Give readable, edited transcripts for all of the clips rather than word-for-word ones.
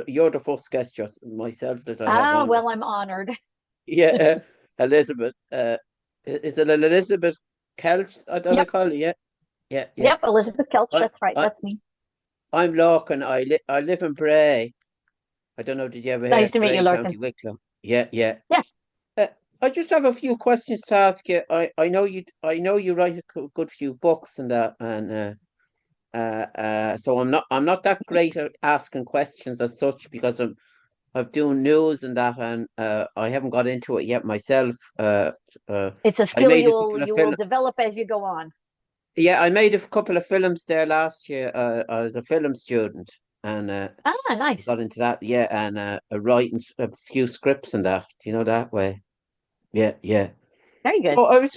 you're the first guest, just myself that I have Ah, on. well, I'm honored. Yeah, Elizabeth. Is it Elizabeth Kelch? I don't Yep, call it. Yeah, yeah, yeah. yep, Elizabeth Kelch. I, That's right. I, That's me. I'm Lorcan. I live in Bray. I don't know. Did you ever hear Nice to meet you, Bray, Larkin. County Wicklow? Yeah, yeah. Yeah, Uh, I just have a few questions to ask you. I know you write a good few books and that, and so I'm not that great at asking questions as such because I'm doing news and that, and I haven't got into it yet myself. Uh, it's a I skill made a you'll couple of you will film. develop as you go on. Yeah, I made a couple of films there last year. I was a film student, and Ah, I nice. got into that. Yeah, and writing a few scripts and that. Do you know that way? Yeah, yeah. Very good. Oh, I was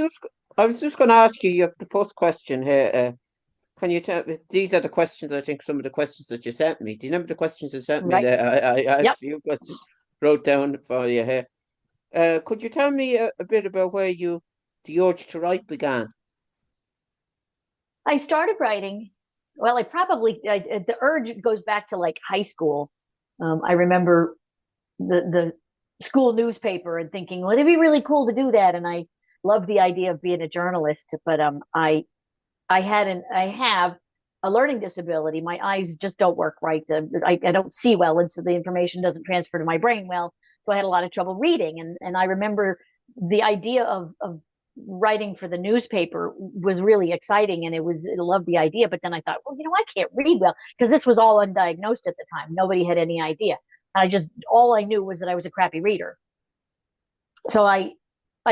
just going to ask you. You have the first question here. Can you tell me? These are the questions. I think some of the questions that you sent me. Do you remember the questions you sent me? Right. There, I had a Yep. few questions wrote down for you here. Could you tell me a bit about where the urge to write began? I started writing. Well, the urge goes back to like high school. I remember the school newspaper and thinking, well, it'd be really cool to do that. And I loved the idea of being a journalist, but I have a learning disability. My eyes just don't work right. I don't see well, and so the information doesn't transfer to my brain well. So I had a lot of trouble reading, and I remember the idea of writing for the newspaper was really exciting, and I loved the idea. But then I thought, well, I can't read well because this was all undiagnosed at the time. Nobody had any idea. All I knew was that I was a crappy reader. So I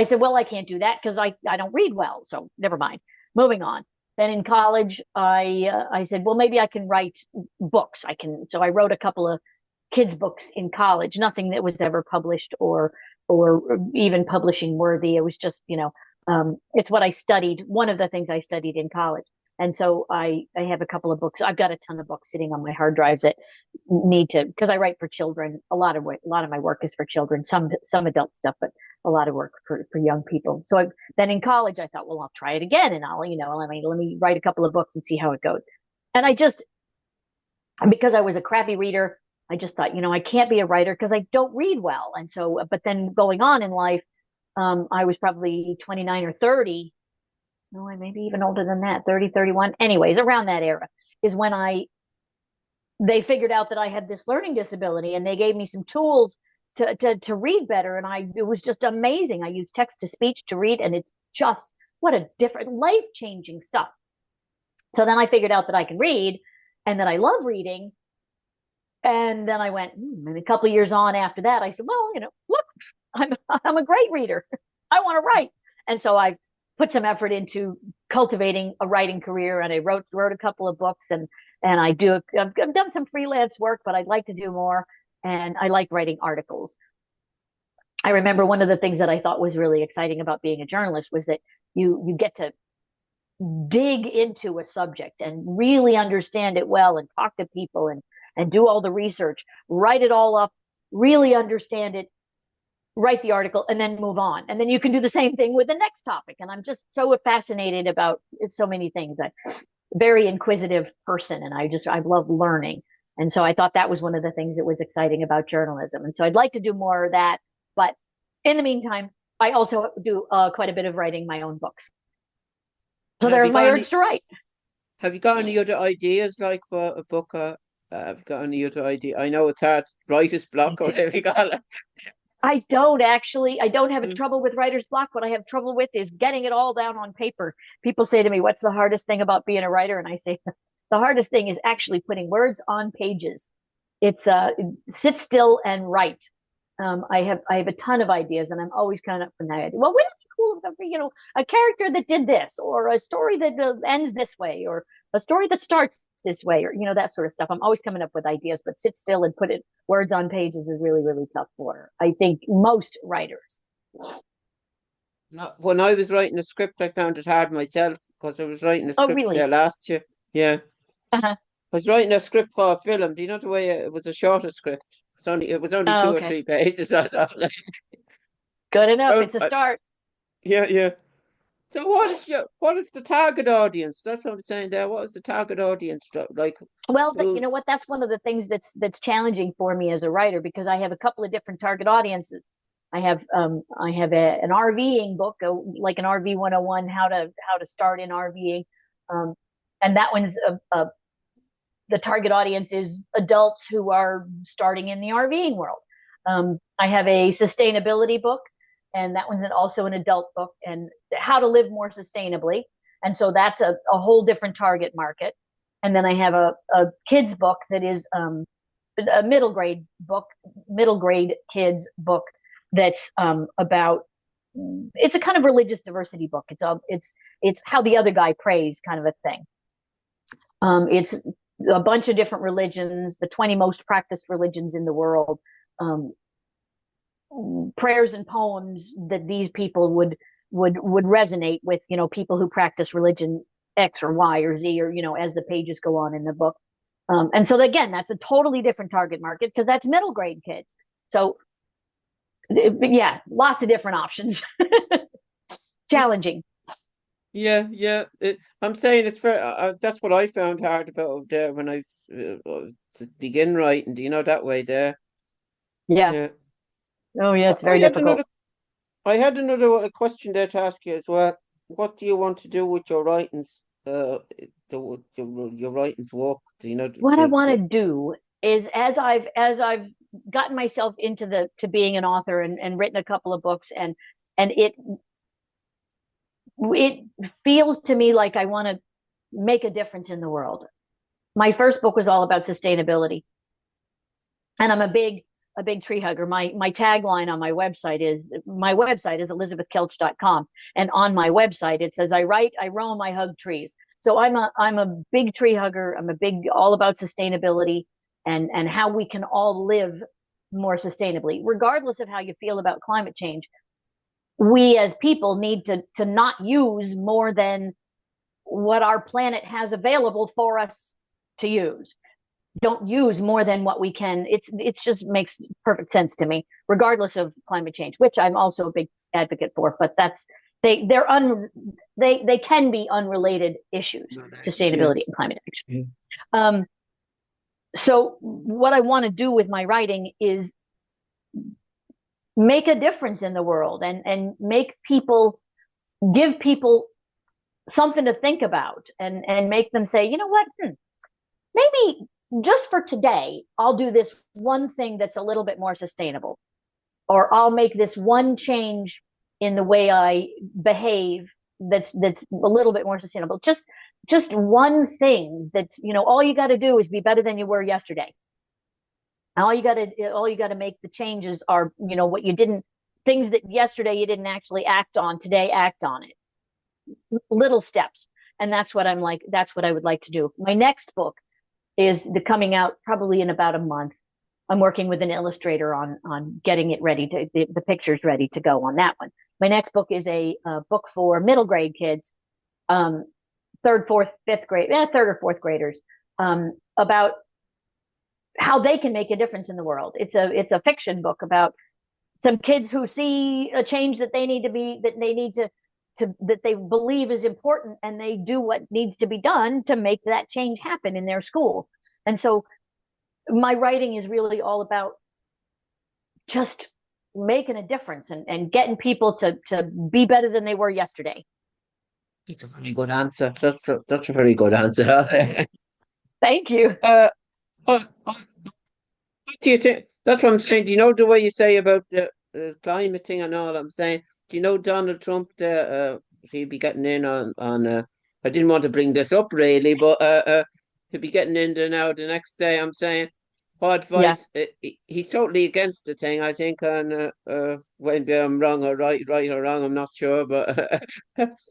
said, well, I can't do that because I don't read well. So never mind. Moving on. Then in college, I said, well, maybe I can write books. I can. So I wrote a couple of kids books in college. Nothing that was ever published or even publishing worthy. It was just it's what I studied. One of the things I studied in college. And so I have a couple of books. I've got a ton of books sitting on my hard drives that need to because I write for children. A lot of my work is for children. Some adult stuff, but a lot of work for young people. So then in college, I thought, well, I'll try it again, and let me write a couple of books and see how it goes. And because I was a crappy reader, I just thought, I can't be a writer because I don't read well. And so, but then going on in life, I was probably 29 or 30. No, I maybe even older than that, 30, 31. Anyways, around that era is when they figured out that I had this learning disability and they gave me some tools to read better. And it was just amazing. I used text to speech to read, and it's just what a different life changing stuff. So then I figured out that I can read and that I love reading. And then I went, and a couple of years on after that, I said, well, look, I'm a great reader. I want to write. And so I put some effort into cultivating a writing career, and I wrote a couple of books, and I've done some freelance work, but I'd like to do more. And I like writing articles. I remember one of the things that I thought was really exciting about being a journalist was that you get to dig into a subject and really understand it well and talk to people and do all the research, write it all up, really understand it, write the article, and then move on. And then you can do the same thing with the next topic. And I'm just so fascinated about so many things. I'm a very inquisitive person, and I love learning. And so I thought that was one of the things that was exciting about journalism. And so I'd like to do more of that. But in the meantime, I also do quite a bit of writing my own books. So And have there's you my got urge any to write. have you got any other ideas like for a book? Have you got any other idea? I know it's hard, writer's block or whatever you call it. I don't actually. I don't have trouble with writer's block. What I have trouble with is getting it all down on paper. People say to me, "What's the hardest thing about being a writer?" And I say, the hardest thing is actually putting words on pages. It's sit still and write. I have a ton of ideas, and I'm always coming up with an idea. Well, wouldn't it be cool if a character that did this, or a story that ends this way, or a story that starts this way, or that sort of stuff. I'm always coming up with ideas, but sit still and put it words on pages is really really tough for I think most writers. Not, when I was writing a script, I found it hard myself because I was writing a Oh, script there really? last year. Yeah, Uh-huh. I was writing a script for a film. Do you know the way it was a shorter script? It was only Oh, two or okay. three pages. I thought, like, Good enough. well, It's a start. yeah, yeah. So what is the target audience? That's what I'm saying there. What is the target audience like? Well, you Who? know what? That's one of the things that's challenging for me as a writer because I have a couple of different target audiences. I have an RVing book, like an RV 101, how to start in RVing, um, and that one's the target audience is adults who are starting in the RVing world. I have a sustainability book, and that one's also an adult book, and how to live more sustainably. And so that's a whole different target market. And then I have a kids book that is a middle grade book, middle grade kids book that's about it's a kind of religious diversity book. It's how the other guy prays kind of a thing. It's a bunch of different religions, the 20 most practiced religions in the world, um, prayers and poems that these people would resonate with, you know, people who practice religion X or Y or Z, or, you know, as the pages go on in the book. And so again, that's a totally different target market because that's middle grade kids. So yeah, lots of different options. Challenging. Yeah, yeah. I'm saying it's very. That's what I found hard about when I to begin writing. Do you know that way there? Yeah. Yeah. Oh yeah, it's I very had difficult. another. I had another question there to ask you as well. What do you want to do with your writings? Your writings work. Do you know? What I want to do is as I've gotten myself into the to being an author and written a couple of books, and it feels to me like I want to make a difference in the world. My first book was all about sustainability, and I'm a big tree hugger. My tagline on my website is elizabethkelch.com, and on my website it says I write, I roam, I hug trees. So I'm a big tree hugger. I'm a big all about sustainability and how we can all live more sustainably, regardless of how you feel about climate change. We as people need to not use more than what our planet has available for us to use. Don't use more than what we can. It's just makes perfect sense to me, regardless of climate change, which I'm also a big advocate for. But that's they can be unrelated issues, No, that's yeah. sustainability and climate action. Yeah. Um, so what I want to do with my writing is make a difference in the world and make people give people something to think about and make them say, you know what, maybe just for today, I'll do this one thing that's a little bit more sustainable, or I'll make this one change in the way I behave that's a little bit more sustainable. Just one thing that, you know, all you got to do is be better than you were yesterday. And all you got to make the changes are, you know, what you didn't things that yesterday you didn't actually act on, today act on it. Little steps. And that's what I'm like, that's what I would like to do. My next book is the coming out probably in about a month. I'm working with an illustrator on getting it ready to the pictures ready to go on that one. My next book is a book for middle grade kids, um, third, fourth, fifth grade, third or fourth graders, about how they can make a difference in the world. It's a fiction book about some kids who see a change that they need to be that they need to that they believe is important, and they do what needs to be done to make that change happen in their school. And so my writing is really all about just making a difference and getting people to be better than they were yesterday. It's a very good answer. That's a very good answer. Thank you. What do you think? That's what I'm saying. Do you know the way you say about the climate thing and all? I'm saying, do you know Donald Trump? He'll be getting in on. I didn't want to bring this up really, but he'll be getting in there now the next day. I'm saying, what Yeah. advice? He's totally against the thing. I think, and maybe I'm wrong or right or wrong. I'm not sure, but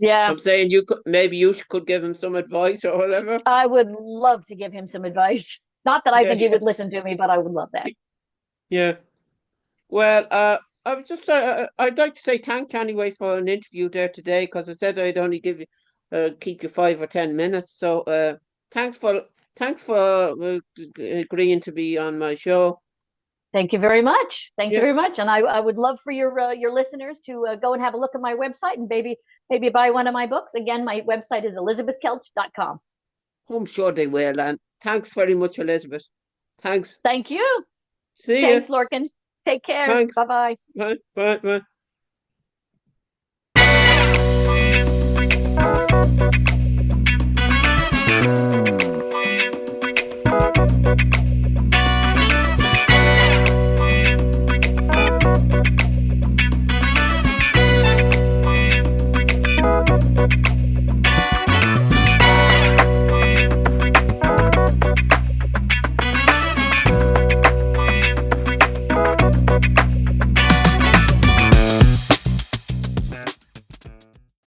Yeah. I'm saying maybe you could give him some advice or whatever. I would love to give him some advice. Not that I Yeah, think he yeah, would listen to me, but I would love that. yeah. Well, I was just I'd like to say thank you anyway for an interview there today because I said I'd only give you keep you 5 or 10 minutes. So thanks for agreeing to be on my show. Thank you very much. Thank you Yeah, very much. And I would love for your listeners to go and have a look at my website and maybe buy one of my books. Again, my website is elizabethkelch.com. I'm sure they will. And thanks very much, Elizabeth. Thanks. Thank you. See you. Thanks, Lorcan. Take care. Thanks. Bye bye. Bye. Bye. Bye.